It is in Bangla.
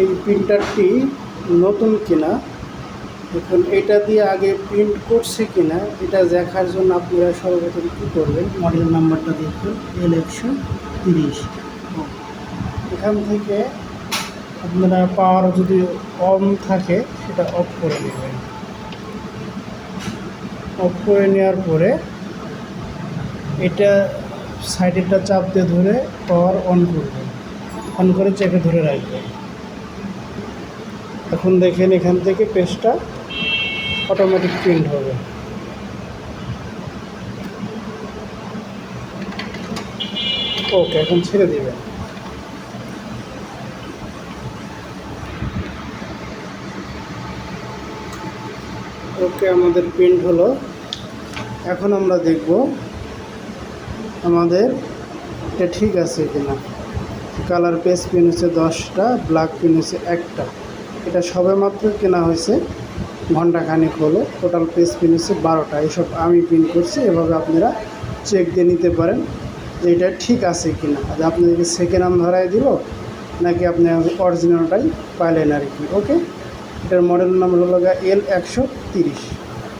এই প্রিন্টারটি নতুন কিনা, এখন এটা দিয়ে আগে প্রিন্ট করছে কিনা এটা দেখার জন্য আপনারা সর্বপ্রথম কী করবেন, মডেল নাম্বারটা দেখবেন L130। এখান থেকে আপনারা পাওয়ার যদি অন থাকে সেটা অফ করে নেবেন। অফ করে নেওয়ার পরে এটা সাইডেরটা চাপ দিয়ে ধরে পাওয়ার অন করবেন, অন করে চেপে ধরে রাখবেন। এখন দেখেন এখান থেকে পেজটা অটোমেটিক প্রিন্ট হবে। ওকে, এখন ছেড়ে দেবেন। ওকে, আমাদের প্রিন্ট হলো। এখন আমরা দেখব আমাদের এটা ঠিক আছে কিনা। কালার পেজ পেন হচ্ছে 10টা, ব্ল্যাক পেন হচ্ছে 1টা। এটা সবেমাত্র কেনা হয়েছে, ঘন্টাখানিক হলো। টোটাল পেজ পেন হচ্ছে 12টা। এসব আমি প্রিন্ট করছি। এভাবে আপনারা চেক দিয়ে নিতে পারেন যে এটা ঠিক আছে কিনা। আর আপনাদেরকে সেকেন্ড হ্যান্ড ধরাই দিল নাকি আপনি অরিজিনালটাই পাইলেন আর কি। ওকে, এটার মডেল নাম্বার হলো L130।